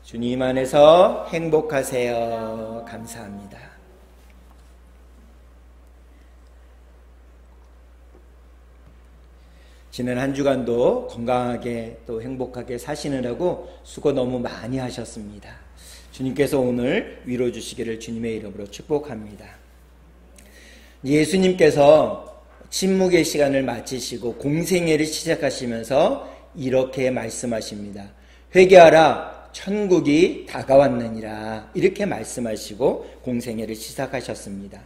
주님 안에서 행복하세요. 감사합니다. 지난 한 주간도 건강하게 또 행복하게 사시느라고 수고 너무 많이 하셨습니다. 주님께서 오늘 위로 주시기를 주님의 이름으로 축복합니다. 예수님께서 침묵의 시간을 마치시고 공생애를 시작하시면서 이렇게 말씀하십니다. 회개하라, 천국이 다가왔느니라. 이렇게 말씀하시고 공생애를 시작하셨습니다.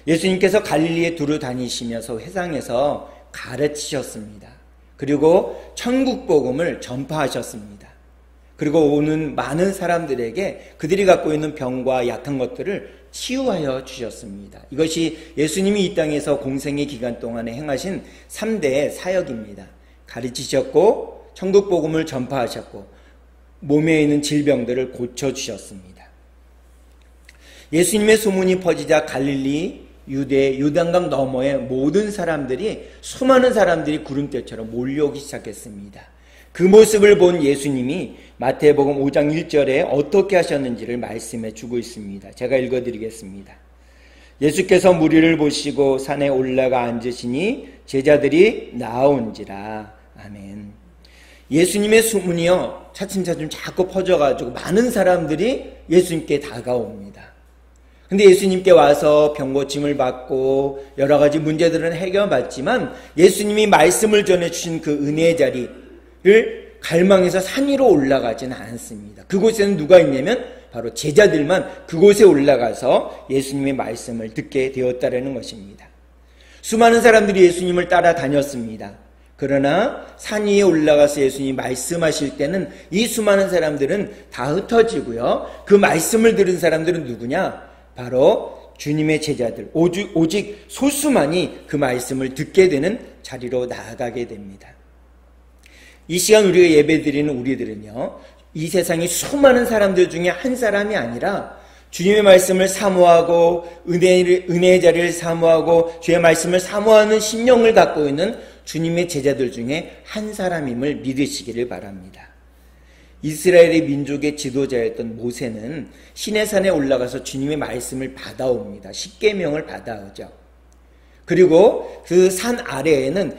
예수님께서 갈릴리에 두루 다니시면서 회상에서 가르치셨습니다. 그리고 천국 복음을 전파하셨습니다. 그리고 오는 많은 사람들에게 그들이 갖고 있는 병과 약한 것들을 치유하여 주셨습니다. 이것이 예수님이 이 땅에서 공생의 기간 동안에 행하신 3대의 사역입니다. 가르치셨고 천국 복음을 전파하셨고 몸에 있는 질병들을 고쳐주셨습니다. 예수님의 소문이 퍼지자 갈릴리, 유대, 요단강 너머의 모든 사람들이, 수많은 사람들이 구름대처럼 몰려오기 시작했습니다. 그 모습을 본 예수님이 마태복음 5장 1절에 어떻게 하셨는지를 말씀해 주고 있습니다. 제가 읽어드리겠습니다. 예수께서 무리를 보시고 산에 올라가 앉으시니 제자들이 나온지라. 아멘. 예수님의 소문이요, 차츰차츰 자꾸 퍼져가지고 많은 사람들이 예수님께 다가옵니다. 근데 예수님께 와서 병고침을 받고 여러 가지 문제들은 해결받지만 예수님이 말씀을 전해주신 그 은혜의 자리를 갈망해서 산 위로 올라가지는 않습니다. 그곳에는 누가 있냐면 바로 제자들만 그곳에 올라가서 예수님의 말씀을 듣게 되었다라는 것입니다. 수많은 사람들이 예수님을 따라다녔습니다. 그러나 산 위에 올라가서 예수님이 말씀하실 때는 이 수많은 사람들은 다 흩어지고요. 그 말씀을 들은 사람들은 누구냐? 바로 주님의 제자들, 오직 소수만이 그 말씀을 듣게 되는 자리로 나아가게 됩니다. 이 시간 우리가 예배드리는 우리들은요, 이 세상의 수많은 사람들 중에 한 사람이 아니라 주님의 말씀을 사모하고 은혜의 자리를 사모하고 주의 말씀을 사모하는 심령을 갖고 있는 주님의 제자들 중에 한 사람임을 믿으시기를 바랍니다. 이스라엘의 민족의 지도자였던 모세는 시내산에 올라가서 주님의 말씀을 받아옵니다. 십계명을 받아오죠. 그리고 그 산 아래에는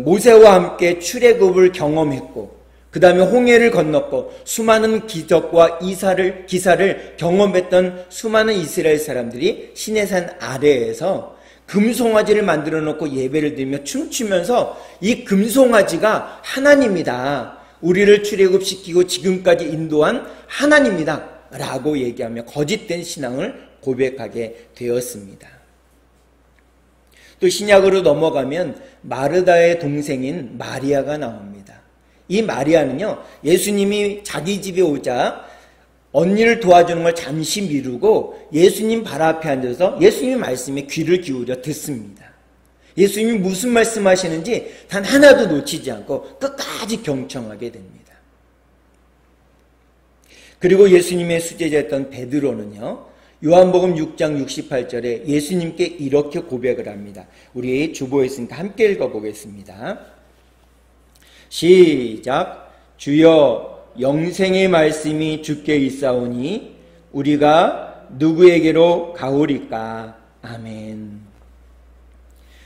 모세와 함께 출애굽을 경험했고 그 다음에 홍해를 건넜고 수많은 기적과 기사를 경험했던 수많은 이스라엘 사람들이 시내산 아래에서 금송아지를 만들어 놓고 예배를 드리며 춤추면서 이 금송아지가 하나님이다, 우리를 출애굽시키고 지금까지 인도한 하나님이다 라고 얘기하며 거짓된 신앙을 고백하게 되었습니다. 또 신약으로 넘어가면 마르다의 동생인 마리아가 나옵니다. 이 마리아는요, 예수님이 자기 집에 오자 언니를 도와주는 걸 잠시 미루고 예수님 발 앞에 앉아서 예수님의 말씀에 귀를 기울여 듣습니다. 예수님이 무슨 말씀하시는지 단 하나도 놓치지 않고 끝까지 경청하게 됩니다. 그리고 예수님의 수제자였던 베드로는요, 요한복음 6장 68절에 예수님께 이렇게 고백을 합니다. 우리 주보에 있으니까 함께 읽어보겠습니다. 시작. 주여, 영생의 말씀이 주께 있사오니 우리가 누구에게로 가오리까? 아멘.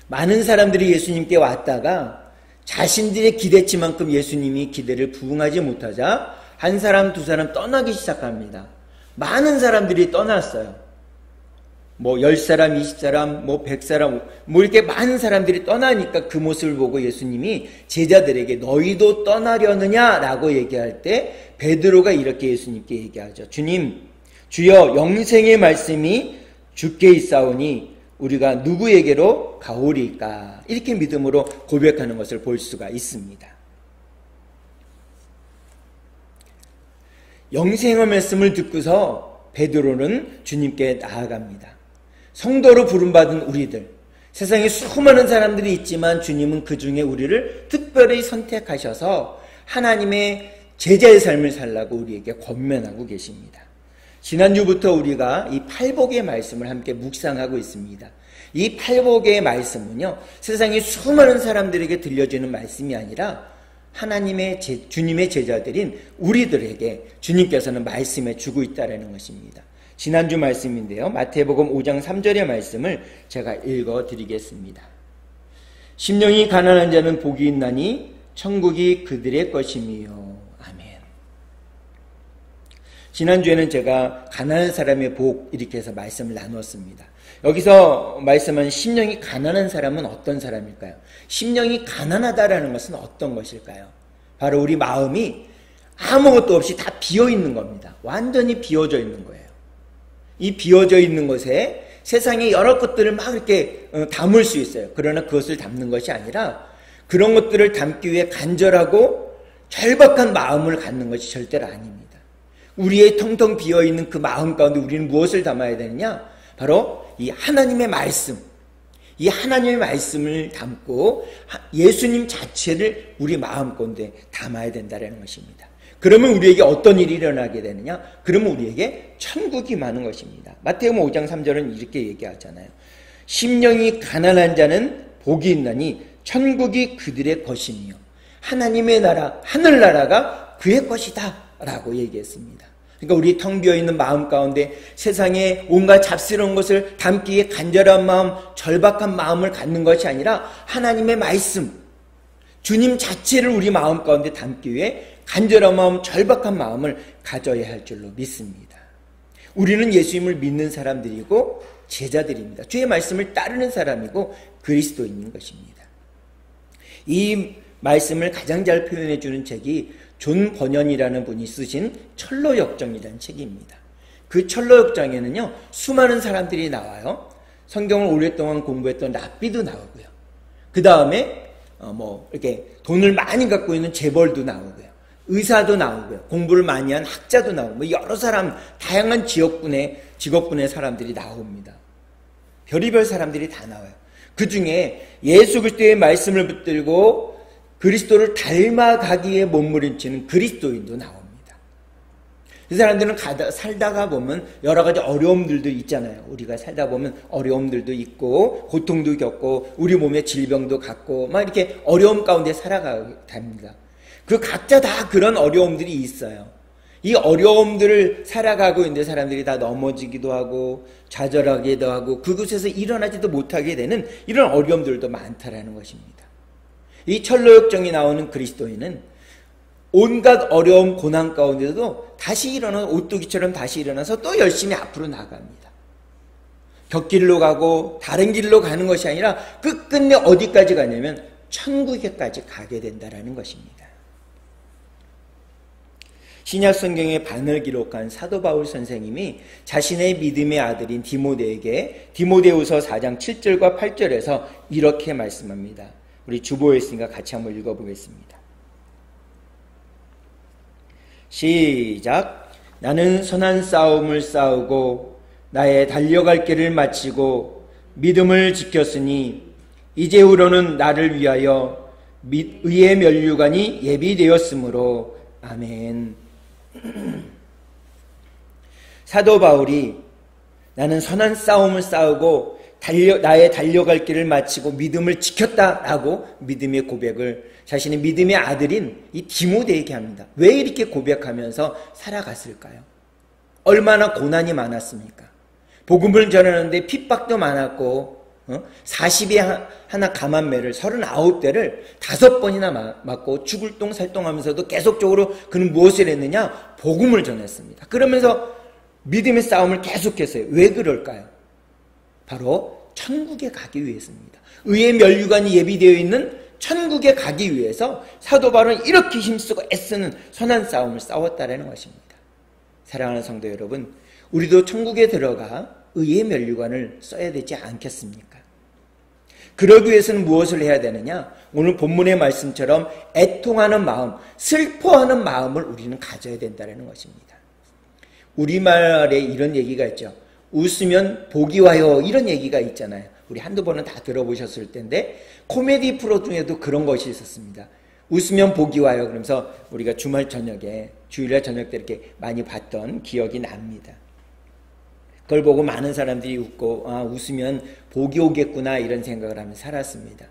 많은 사람들이 예수님께 왔다가 자신들의 기대치만큼 예수님이 기대를 부응하지 못하자 한 사람 두 사람 떠나기 시작합니다. 많은 사람들이 떠났어요. 10사람, 20사람, 100사람, 이렇게 많은 사람들이 떠나니까 그 모습을 보고 예수님이 제자들에게 너희도 떠나려느냐? 라고 얘기할 때 베드로가 이렇게 예수님께 얘기하죠. 주님, 주여, 영생의 말씀이 주께 있사오니 우리가 누구에게로 가오리까? 이렇게 믿음으로 고백하는 것을 볼 수가 있습니다. 영생의 말씀을 듣고서 베드로는 주님께 나아갑니다. 성도로 부름받은 우리들, 세상에 수많은 사람들이 있지만 주님은 그 중에 우리를 특별히 선택하셔서 하나님의 제자의 삶을 살라고 우리에게 권면하고 계십니다. 지난주부터 우리가 이 팔복의 말씀을 함께 묵상하고 있습니다. 이 팔복의 말씀은요, 세상의 수많은 사람들에게 들려주는 말씀이 아니라 주님의 제자들인 우리들에게 주님께서는 말씀해 주고 있다는 것입니다. 지난주 말씀인데요. 마태복음 5장 3절의 말씀을 제가 읽어드리겠습니다. 심령이 가난한 자는 복이 있나니 천국이 그들의 것이미요. 아멘. 지난주에는 제가 가난한 사람의 복 이렇게 해서 말씀을 나누었습니다. 여기서 말씀은 심령이 가난한 사람은 어떤 사람일까요? 심령이 가난하다라는 것은 어떤 것일까요? 바로 우리 마음이 아무것도 없이 다 비어있는 겁니다. 완전히 비어져 있는 거예요. 이 비어져 있는 것에 세상의 여러 것들을 막 이렇게 담을 수 있어요. 그러나 그것을 담는 것이 아니라 그런 것들을 담기 위해 간절하고 절박한 마음을 갖는 것이 절대로 아닙니다. 우리의 텅텅 비어있는 그 마음 가운데 우리는 무엇을 담아야 되느냐? 바로 이 하나님의 말씀, 이 하나님의 말씀을 담고 예수님 자체를 우리 마음 가운데 담아야 된다는 것입니다. 그러면 우리에게 어떤 일이 일어나게 되느냐? 그러면 우리에게 천국이 많은 것입니다. 마태복음 5장 3절은 이렇게 얘기하잖아요. 심령이 가난한 자는 복이 있나니 천국이 그들의 것이며 하나님의 나라, 하늘나라가 그의 것이다 라고 얘기했습니다. 그러니까 우리 텅 비어있는 마음 가운데 세상에 온갖 잡스러운 것을 담기에 간절한 마음, 절박한 마음을 갖는 것이 아니라 하나님의 말씀, 주님 자체를 우리 마음 가운데 담기 위해 간절한 마음, 절박한 마음을 가져야 할 줄로 믿습니다. 우리는 예수님을 믿는 사람들이고 제자들입니다. 주의 말씀을 따르는 사람이고 그리스도인인 것입니다. 이 말씀을 가장 잘 표현해 주는 책이 존 버년이라는 분이 쓰신 철로역정이라는 책입니다. 그 철로역정에는요 수많은 사람들이 나와요. 성경을 오랫동안 공부했던 랍비도 나오고요. 그 다음에 이렇게 돈을 많이 갖고 있는 재벌도 나오고요. 의사도 나오고요. 공부를 많이 한 학자도 나오고 여러 사람, 다양한 직업군의 사람들이 나옵니다. 별의별 사람들이 다 나와요. 그 중에 예수 그리스도의 말씀을 붙들고 그리스도를 닮아가기에 몸부림치는 그리스도인도 나옵니다. 그 사람들은 살다가 보면 여러 가지 어려움들도 있잖아요. 우리가 살다 보면 어려움들도 있고 고통도 겪고 우리 몸에 질병도 갖고 막 이렇게 어려움 가운데 살아갑니다. 그 각자 다 그런 어려움들이 있어요. 이 어려움들을 살아가고 있는데 사람들이 다 넘어지기도 하고 좌절하기도 하고 그곳에서 일어나지도 못하게 되는 이런 어려움들도 많다라는 것입니다. 이 철로역정이 나오는 그리스도인은 온갖 어려움 고난 가운데도 다시 일어나서 오뚜기처럼 다시 일어나서 또 열심히 앞으로 나갑니다. 곁길로 가고 다른 길로 가는 것이 아니라 끝끝내 어디까지 가냐면 천국에까지 가게 된다라는 것입니다. 신약 성경의 반을 기록한 사도 바울 선생님이 자신의 믿음의 아들인 디모데에게 디모데후서 4장 7절과 8절에서 이렇게 말씀합니다. 우리 주보에 있으니까 같이 한번 읽어보겠습니다. 시작. 나는 선한 싸움을 싸우고 나의 달려갈 길을 마치고 믿음을 지켰으니 이제후로는 나를 위하여 의의 면류관이 예비되었으므로 아멘. 사도 바울이 나는 선한 싸움을 싸우고 나의 달려갈 길을 마치고 믿음을 지켰다라고 믿음의 고백을 자신의 믿음의 아들인 이 디모데에게 합니다. 왜 이렇게 고백하면서 살아갔을까요? 얼마나 고난이 많았습니까? 복음을 전하는데 핍박도 많았고 40에 하나 감한매를 39대를 5번이나 맞고 죽을 똥 살똥하면서도 계속적으로 그는 무엇을 했느냐? 복음을 전했습니다. 그러면서 믿음의 싸움을 계속했어요. 왜 그럴까요? 바로 천국에 가기 위해서입니다. 의의 면류관이 예비되어 있는 천국에 가기 위해서 사도 바울은 이렇게 힘쓰고 애쓰는 선한 싸움을 싸웠다라는 것입니다. 사랑하는 성도 여러분, 우리도 천국에 들어가 의의 면류관을 써야 되지 않겠습니까? 그러기 위해서는 무엇을 해야 되느냐? 오늘 본문의 말씀처럼 애통하는 마음, 슬퍼하는 마음을 우리는 가져야 된다는 것입니다. 우리말에 이런 얘기가 있죠. 웃으면 복이 와요. 이런 얘기가 있잖아요. 우리 한두 번은 다 들어보셨을 텐데 코미디 프로 중에도 그런 것이 있었습니다. 웃으면 복이 와요. 그러면서 우리가 주말 저녁에 주일날 저녁 때 이렇게 많이 봤던 기억이 납니다. 그걸 보고 많은 사람들이 웃고 웃으면 복이 오겠구나 이런 생각을 하면서 살았습니다.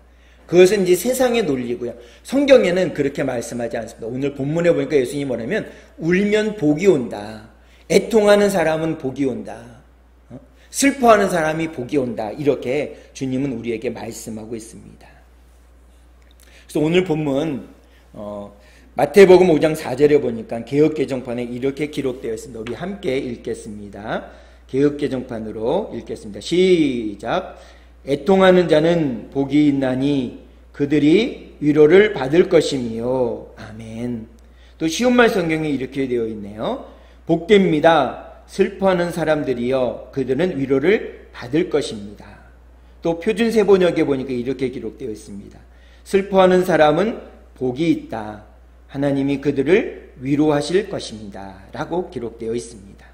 그것은 이제 세상의 논리고요. 성경에는 그렇게 말씀하지 않습니다. 오늘 본문에 보니까 예수님이 뭐냐면 울면 복이 온다. 애통하는 사람은 복이 온다. 슬퍼하는 사람이 복이 온다. 이렇게 주님은 우리에게 말씀하고 있습니다. 그래서 오늘 본문 마태복음 5장 4절에 보니까 개역개정판에 이렇게 기록되어 있습니다. 우리 함께 읽겠습니다. 개역개정판으로 읽겠습니다. 시작. 애통하는 자는 복이 있나니 그들이 위로를 받을 것이며. 아멘. 또 시온말 성경에 이렇게 되어 있네요. 복됩니다. 슬퍼하는 사람들이여 그들은 위로를 받을 것입니다. 또 표준세 번역에 보니까 이렇게 기록되어 있습니다. 슬퍼하는 사람은 복이 있다. 하나님이 그들을 위로하실 것입니다. 라고 기록되어 있습니다.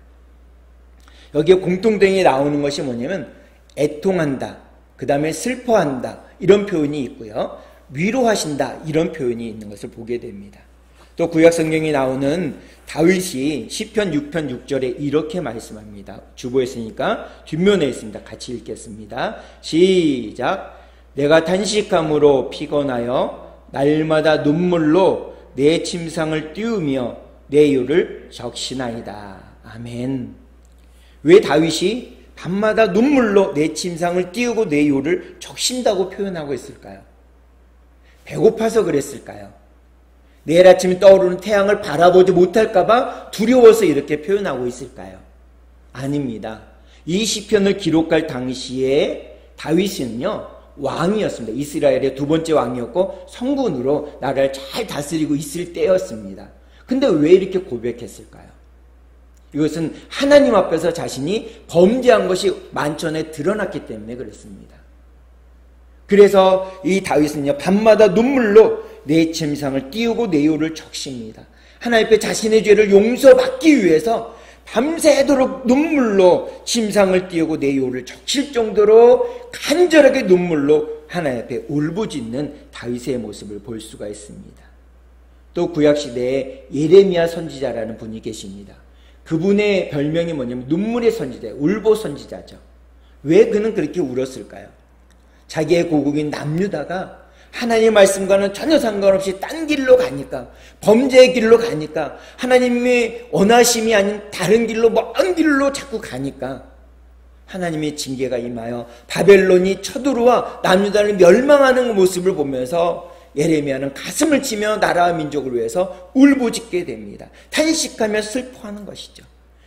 여기에 공통점이 나오는 것이 뭐냐면 애통한다, 그 다음에 슬퍼한다 이런 표현이 있고요. 위로하신다 이런 표현이 있는 것을 보게 됩니다. 또 구약 성경에 나오는 다윗이 시편 6편 6절에 이렇게 말씀합니다. 주보에 있으니까 뒷면에 있습니다. 같이 읽겠습니다. 시작. 내가 탄식함으로 피곤하여 날마다 눈물로 내 침상을 띄우며 내 이유를 적시나이다. 아멘. 왜 다윗이 밤마다 눈물로 내 침상을 띄우고 내 이유를 적신다고 표현하고 있을까요? 배고파서 그랬을까요? 내일 아침에 떠오르는 태양을 바라보지 못할까봐 두려워서 이렇게 표현하고 있을까요? 아닙니다. 이 시편을 기록할 당시에 다윗은요 왕이었습니다. 이스라엘의 두 번째 왕이었고 성군으로 나라를 잘 다스리고 있을 때였습니다. 근데 왜 이렇게 고백했을까요? 이것은 하나님 앞에서 자신이 범죄한 것이 만천에 드러났기 때문에 그렇습니다. 그래서 이 다윗은요 밤마다 눈물로 내 침상을 띄우고 내 이유를 적십니다. 하나님 앞에 자신의 죄를 용서받기 위해서 밤새도록 눈물로 침상을 띄우고 내 이유를 적실 정도로 간절하게 눈물로 하나님 앞에 울부짖는 다윗의 모습을 볼 수가 있습니다. 또 구약시대에 예레미야 선지자라는 분이 계십니다. 그분의 별명이 뭐냐면 눈물의 선지자, 울보 선지자죠. 왜 그는 그렇게 울었을까요? 자기의 고국인 남유다가 하나님의 말씀과는 전혀 상관없이 딴 길로 가니까, 범죄의 길로 가니까, 하나님의 원하심이 아닌 다른 길로, 먼 길로 자꾸 가니까 하나님의 징계가 임하여 바벨론이 쳐들어와 남유다를 멸망하는 모습을 보면서 예레미야는 가슴을 치며 나라와 민족을 위해서 울부짖게 됩니다. 탄식하며 슬퍼하는 것이죠.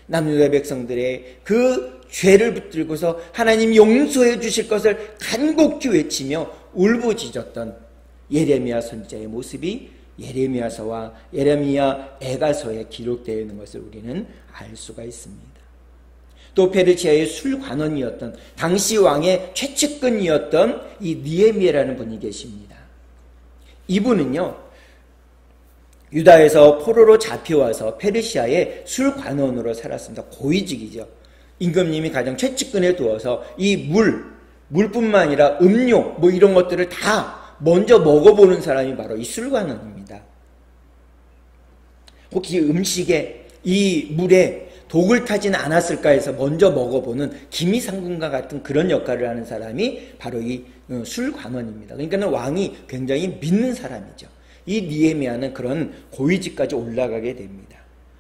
남유다 백성들의 그 죄를 붙들고서 하나님 용서해 주실 것을 간곡히 외치며 울부짖었던 예레미야 선지자의 모습이 예레미야서와 예레미야 애가서에 기록되어 있는 것을 우리는 알 수가 있습니다. 또 페르시아의 술관원이었던 당시 왕의 최측근이었던 이 느헤미야라는 분이 계십니다. 이분은요 유다에서 포로로 잡혀와서 페르시아의 술관원으로 살았습니다. 고위직이죠. 임금님이 가장 최측근에 두어서 이 물뿐만 아니라 음료 이런 것들을 다 먼저 먹어보는 사람이 바로 이 술관원입니다. 혹시 음식에 이 물에 독을 타지는 않았을까 해서 먼저 먹어보는 기미상궁과 같은 그런 역할을 하는 사람이 바로 이 술관원입니다. 그러니까 왕이 굉장히 믿는 사람이죠. 이 느헤미야는 그런 고위직까지 올라가게 됩니다.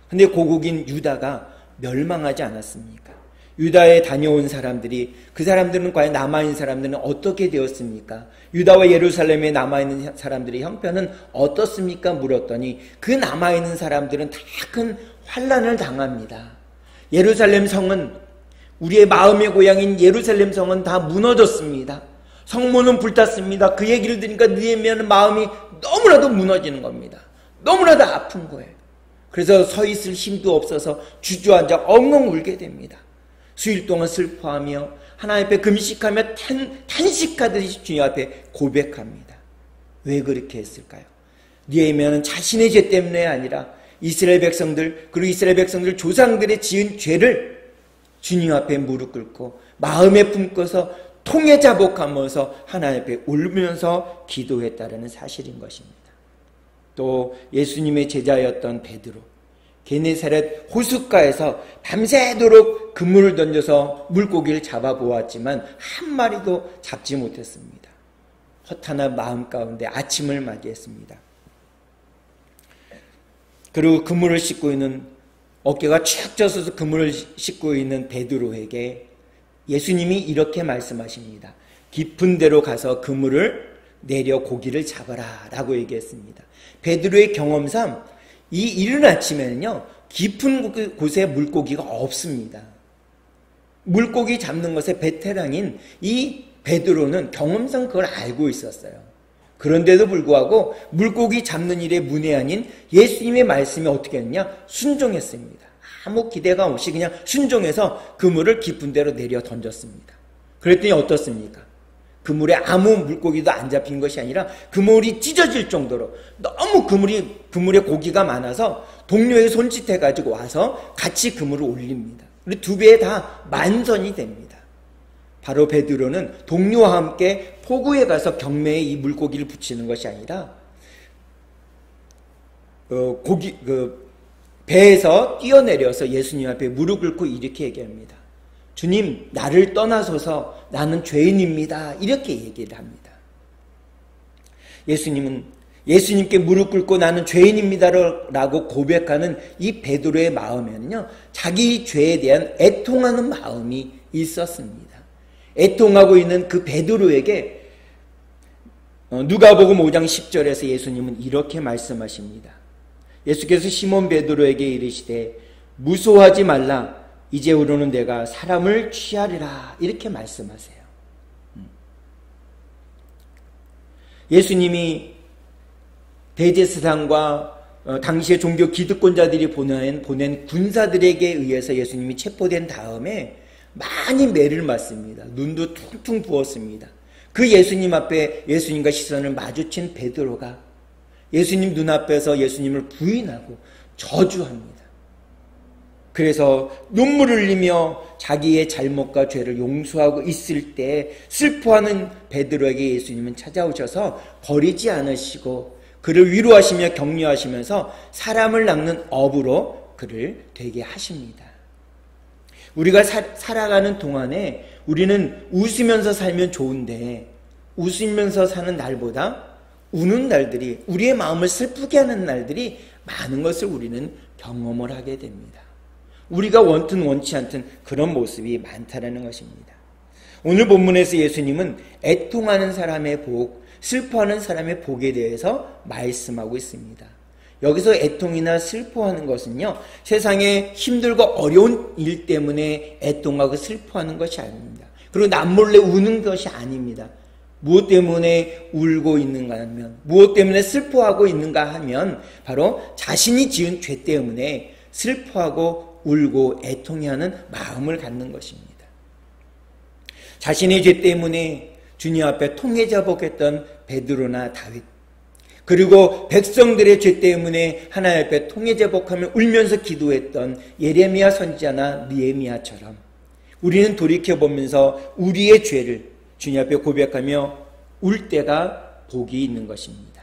근데 고국인 유다가 멸망하지 않았습니까? 유다에 다녀온 사람들이, 그 사람들은 과연 남아있는 사람들은 어떻게 되었습니까? 유다와 예루살렘에 남아있는 사람들의 형편은 어떻습니까? 물었더니 그 남아있는 사람들은 다 큰 환난을 당합니다. 예루살렘 성은, 우리의 마음의 고향인 예루살렘 성은 다 무너졌습니다. 성문은 불탔습니다. 그 얘기를 들으니까 느헤미야는 마음이 너무나도 무너지는 겁니다. 너무나도 아픈 거예요. 그래서 서 있을 힘도 없어서 주저앉아 엉엉 울게 됩니다. 수일 동안 슬퍼하며 하나님 앞에 금식하며 탄식하듯이 주님 앞에 고백합니다. 왜 그렇게 했을까요? 느헤미야는 자신의 죄 때문에 아니라 이스라엘 백성들, 그리고 이스라엘 백성들 조상들의 지은 죄를 주님 앞에 무릎 꿇고 마음에 품고서 통에 자복하면서 하나님 앞에 울면서 기도했다는 사실인 것입니다. 또 예수님의 제자였던 베드로, 게네사렛 호숫가에서 밤새도록 그물을 던져서 물고기를 잡아보았지만 한 마리도 잡지 못했습니다. 허탄한 마음 가운데 아침을 맞이했습니다. 그리고 그물을 씻고 있는, 어깨가 축 젖어서 그물을 씻고 있는 베드로에게 예수님이 이렇게 말씀하십니다. 깊은 데로 가서 그물을 내려 고기를 잡아라 라고 얘기했습니다. 베드로의 경험상 이 이른 아침에는요, 깊은 곳에 물고기가 없습니다. 물고기 잡는 것에 베테랑인 이 베드로는 경험상 그걸 알고 있었어요. 그런데도 불구하고 물고기 잡는 일에 문외한인 예수님의 말씀에 어떻게 했냐? 순종했습니다. 아무 기대가 없이 그냥 순종해서 그물을 깊은 데로 내려 던졌습니다. 그랬더니 어떻습니까? 그물에 아무 물고기도 안 잡힌 것이 아니라 그물이 찢어질 정도로 너무 그물에 고기가 많아서 동료의 손짓해가지고 와서 같이 그물을 올립니다. 그리고 두 배에 다 만선이 됩니다. 바로 베드로는 동료와 함께 포구에 가서 경매에 이 물고기를 붙이는 것이 아니라 배에서 뛰어내려서 예수님 앞에 무릎 꿇고 이렇게 얘기합니다. 주님, 나를 떠나소서, 나는 죄인입니다. 이렇게 얘기를 합니다. 예수님께 무릎 꿇고 나는 죄인입니다라고 고백하는 이 베드로의 마음에는요, 자기 죄에 대한 애통하는 마음이 있었습니다. 애통하고 있는 그 베드로에게 누가복음 5장 10절에서 예수님은 이렇게 말씀하십니다. 예수께서 시몬 베드로에게 이르시되 무소하지 말라, 이제후로는 내가 사람을 취하리라, 이렇게 말씀하세요. 예수님이 대제사장과 당시의 종교 기득권자들이 보낸 군사들에게 의해서 예수님이 체포된 다음에 많이 매를 맞습니다. 눈도 퉁퉁 부었습니다. 그 예수님 앞에 예수님과 시선을 마주친 베드로가 예수님 눈앞에서 예수님을 부인하고 저주합니다. 그래서 눈물을 흘리며 자기의 잘못과 죄를 용서하고 있을 때 슬퍼하는 베드로에게 예수님은 찾아오셔서 버리지 않으시고 그를 위로하시며 격려하시면서 사람을 낚는 업으로 그를 되게 하십니다. 우리가 살아가는 동안에 우리는 웃으면서 살면 좋은데 웃으면서 사는 날보다 우는 날들이, 우리의 마음을 슬프게 하는 날들이 많은 것을 우리는 경험을 하게 됩니다. 우리가 원튼 원치 않든 그런 모습이 많다라는 것입니다. 오늘 본문에서 예수님은 애통하는 사람의 복, 슬퍼하는 사람의 복에 대해서 말씀하고 있습니다. 여기서 애통이나 슬퍼하는 것은요, 세상에 힘들고 어려운 일 때문에 애통하고 슬퍼하는 것이 아닙니다. 그리고 남몰래 우는 것이 아닙니다. 무엇 때문에 울고 있는가 하면, 무엇 때문에 슬퍼하고 있는가 하면 바로 자신이 지은 죄 때문에 슬퍼하고 울고 애통해하는 마음을 갖는 것입니다. 자신의 죄 때문에 주님 앞에 통회자복했던 베드로나 다윗, 그리고 백성들의 죄 때문에 하나님 앞에 통회자복하며 울면서 기도했던 예레미야 선지자나 느헤미야처럼 우리는 돌이켜보면서 우리의 죄를 주님 앞에 고백하며 울 때가 복이 있는 것입니다.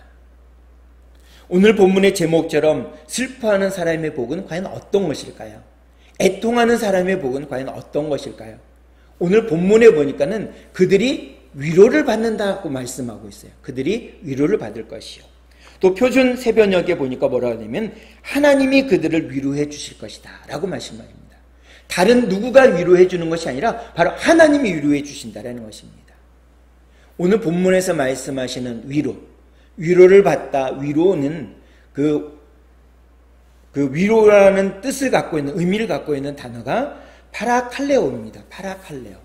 오늘 본문의 제목처럼 슬퍼하는 사람의 복은 과연 어떤 것일까요? 애통하는 사람의 복은 과연 어떤 것일까요? 오늘 본문에 보니까는 그들이 위로를 받는다고 말씀하고 있어요. 그들이 위로를 받을 것이요. 또 표준 새번역에 보니까 뭐라고 하냐면 하나님이 그들을 위로해 주실 것이다 라고 말씀합니다. 다른 누구가 위로해 주는 것이 아니라 바로 하나님이 위로해 주신다라는 것입니다. 오늘 본문에서 말씀하시는 위로를 받다, 위로는 그 위로라는 뜻을 갖고 있는, 의미를 갖고 있는 단어가 파라칼레오입니다. 파라칼레오.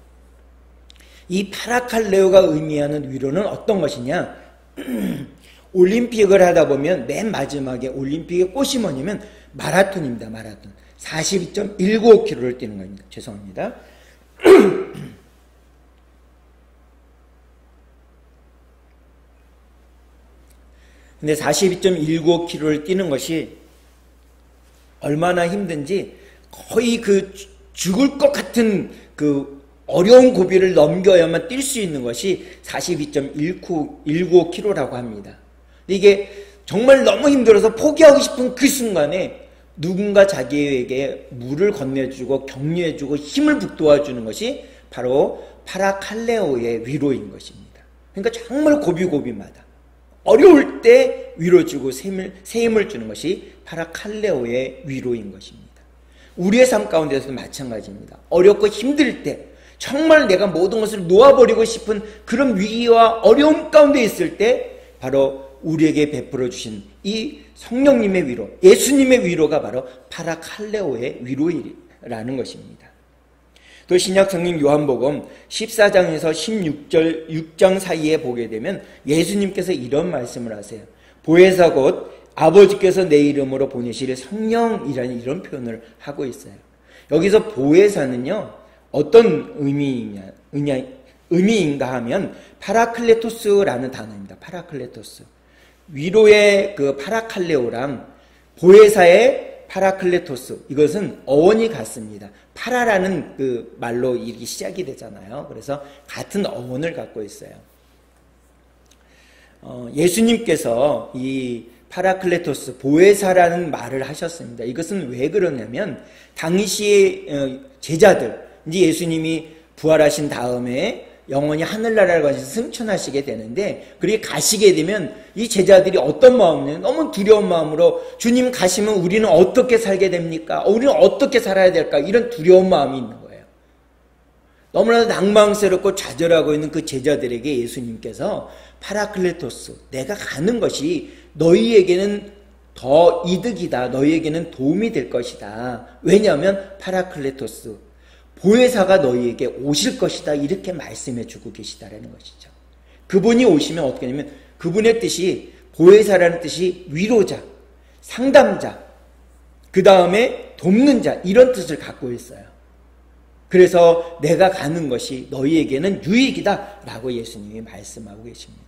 이 파라칼레오가 의미하는 위로는 어떤 것이냐? 올림픽을 하다 보면 맨 마지막에 올림픽의 꽃이 뭐냐면 마라톤입니다. 마라톤. 42.195km를 뛰는 겁니다. 죄송합니다. 근데 42.195km를 뛰는 것이 얼마나 힘든지 거의 그 죽을 것 같은 그 어려운 고비를 넘겨야만 뛸 수 있는 것이 42.195km라고 합니다. 이게 정말 너무 힘들어서 포기하고 싶은 그 순간에 누군가 자기에게 물을 건네주고 격려해주고 힘을 북돋아주는 것이 바로 파라칼레오의 위로인 것입니다. 그러니까 정말 고비고비마다 어려울 때 위로주고 새 힘을 주는 것이 파라칼레오의 위로인 것입니다. 우리의 삶 가운데서도 마찬가지입니다. 어렵고 힘들 때 정말 내가 모든 것을 놓아버리고 싶은 그런 위기와 어려움 가운데 있을 때 바로 우리에게 베풀어 주신 이 성령님의 위로, 예수님의 위로가 바로 파라칼레오의 위로라는 것입니다. 또 신약 성경 요한복음 14장에서 16절 6장 사이에 보게 되면 예수님께서 이런 말씀을 하세요. 보혜사 곧 아버지께서 내 이름으로 보내실 성령이라는 이런 표현을 하고 있어요. 여기서 보혜사는요 어떤 의미인가 하면 파라클레토스라는 단어입니다. 파라클레토스. 위로의 그 파라칼레오랑 보혜사의 파라클레토스, 이것은 어원이 같습니다. 파라라는 그 말로 이렇게 시작이 되잖아요. 그래서 같은 어원을 갖고 있어요. 예수님께서 이 파라클레토스, 보혜사라는 말을 하셨습니다. 이것은 왜 그러냐면 당시의 제자들, 이제 예수님이 부활하신 다음에 영원히 하늘나라를 가셔서 승천하시게 되는데, 그렇게 가시게 되면 이 제자들이 어떤 마음이냐면 너무 두려운 마음으로 주님 가시면 우리는 어떻게 살게 됩니까? 우리는 어떻게 살아야 될까? 이런 두려운 마음이 있는 거예요. 너무나도 낭망스럽고 좌절하고 있는 그 제자들에게 예수님께서 파라클레토스, 내가 가는 것이 너희에게는 더 이득이다. 너희에게는 도움이 될 것이다. 왜냐하면 파라클레토스, 보혜사가 너희에게 오실 것이다. 이렇게 말씀해 주고 계시다라는 것이죠. 그분이 오시면 어떻게 하냐면 그분의 뜻이, 보혜사라는 뜻이 위로자, 상담자, 그 다음에 돕는 자, 이런 뜻을 갖고 있어요. 그래서 내가 가는 것이 너희에게는 유익이다 라고 예수님이 말씀하고 계십니다.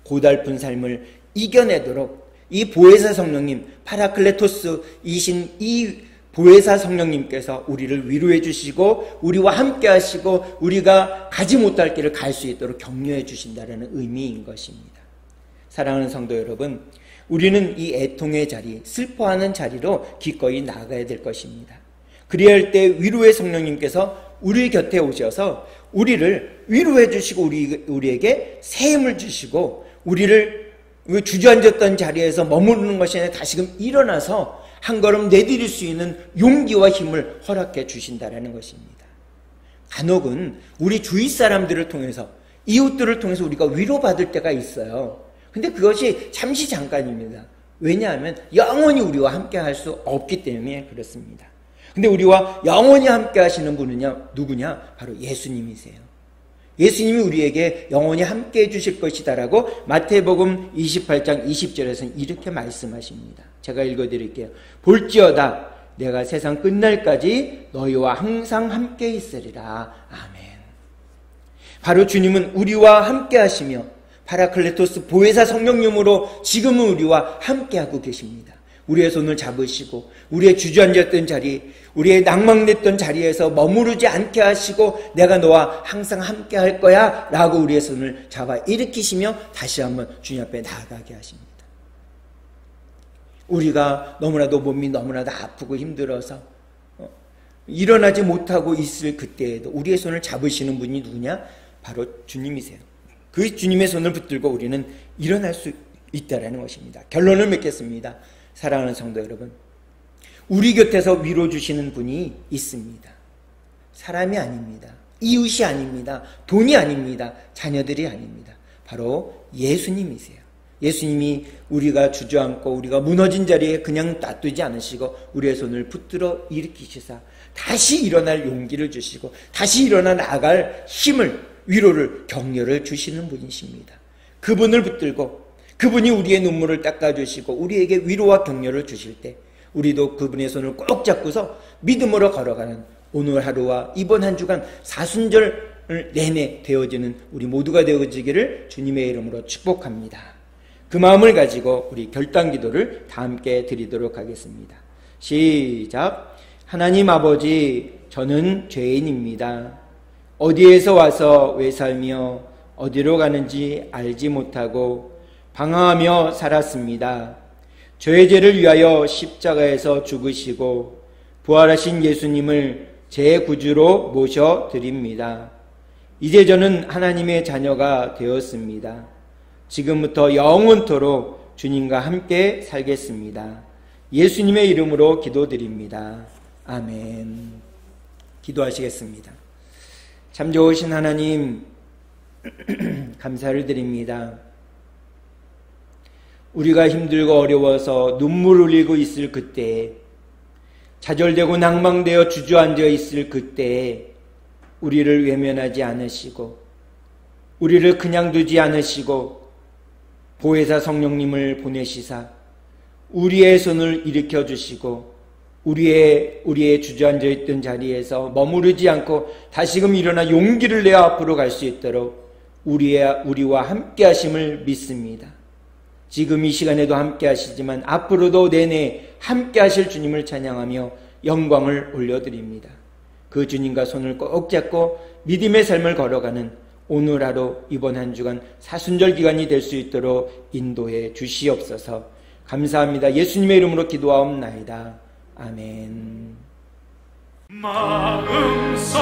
고달픈 삶을 이겨내도록 이 보혜사 성령님, 파라클레토스이신 이 보혜사 성령님께서 우리를 위로해 주시고 우리와 함께 하시고 우리가 가지 못할 길을 갈 수 있도록 격려해 주신다는 의미인 것입니다. 사랑하는 성도 여러분, 우리는 이 애통의 자리, 슬퍼하는 자리로 기꺼이 나아가야 될 것입니다. 그래야 할 때 위로의 성령님께서 우리 곁에 오셔서 우리를 위로해 주시고 우리에게 새 힘을 주시고 우리를 주저앉았던 자리에서 머무르는 것이 아니라 다시금 일어나서 한 걸음 내디딜 수 있는 용기와 힘을 허락해 주신다는 것입니다. 간혹은 우리 주위 사람들을 통해서, 이웃들을 통해서 우리가 위로받을 때가 있어요. 근데 그것이 잠시 잠깐입니다. 왜냐하면 영원히 우리와 함께 할 수 없기 때문에 그렇습니다. 근데 우리와 영원히 함께 하시는 분은 누구냐? 바로 예수님이세요. 예수님이 우리에게 영원히 함께 해주실 것이다라고 마태복음 28장 20절에서는 이렇게 말씀하십니다. 제가 읽어드릴게요. 볼지어다 내가 세상 끝날까지 너희와 항상 함께 있으리라. 아멘. 바로 주님은 우리와 함께 하시며 파라클레토스 보혜사 성령님으로 지금은 우리와 함께하고 계십니다. 우리의 손을 잡으시고 우리의 주저앉았던 자리, 우리의 낭망됐던 자리에서 머무르지 않게 하시고 내가 너와 항상 함께 할 거야 라고 우리의 손을 잡아 일으키시며 다시 한번 주님 앞에 나아가게 하십니다. 우리가 너무나도 몸이 너무나도 아프고 힘들어서 일어나지 못하고 있을 그때에도 우리의 손을 잡으시는 분이 누구냐? 바로 주님이세요. 그 주님의 손을 붙들고 우리는 일어날 수 있다는 것입니다. 결론을 맺겠습니다. 사랑하는 성도 여러분, 우리 곁에서 위로 주시는 분이 있습니다. 사람이 아닙니다. 이웃이 아닙니다. 돈이 아닙니다. 자녀들이 아닙니다. 바로 예수님이세요. 예수님이 우리가 주저앉고 우리가 무너진 자리에 그냥 놔두지 않으시고 우리의 손을 붙들어 일으키시사 다시 일어날 용기를 주시고 다시 일어나 나아갈 힘을, 위로를, 격려를 주시는 분이십니다. 그분을 붙들고 그분이 우리의 눈물을 닦아주시고 우리에게 위로와 격려를 주실 때 우리도 그분의 손을 꼭 잡고서 믿음으로 걸어가는 오늘 하루와 이번 한 주간 사순절 내내 되어지는 우리 모두가 되어지기를 주님의 이름으로 축복합니다. 그 마음을 가지고 우리 결단 기도를 다 함께 드리도록 하겠습니다. 시작. 하나님 아버지, 저는 죄인입니다. 어디에서 와서 왜 살며 어디로 가는지 알지 못하고 방황하며 살았습니다. 저의 죄를 위하여 십자가에서 죽으시고 부활하신 예수님을 제 구주로 모셔드립니다. 이제 저는 하나님의 자녀가 되었습니다. 지금부터 영원토록 주님과 함께 살겠습니다. 예수님의 이름으로 기도드립니다. 아멘. 기도하시겠습니다. 참 좋으신 하나님, 감사를 드립니다. 우리가 힘들고 어려워서 눈물 흘리고 있을 그때에, 좌절되고 낭망되어 주저앉아 있을 그때에 우리를 외면하지 않으시고 우리를 그냥 두지 않으시고 보혜사 성령님을 보내시사 우리의 손을 일으켜 주시고 우리의 주저앉아 있던 자리에서 머무르지 않고 다시금 일어나 용기를 내어 앞으로 갈 수 있도록 우리와 함께 하심을 믿습니다. 지금 이 시간에도 함께 하시지만 앞으로도 내내 함께 하실 주님을 찬양하며 영광을 올려드립니다. 그 주님과 손을 꼭 잡고 믿음의 삶을 걸어가는 오늘 하루, 이번 한 주간 사순절 기간이 될 수 있도록 인도해 주시옵소서. 감사합니다. 예수님의 이름으로 기도하옵나이다. 아멘. 마음속에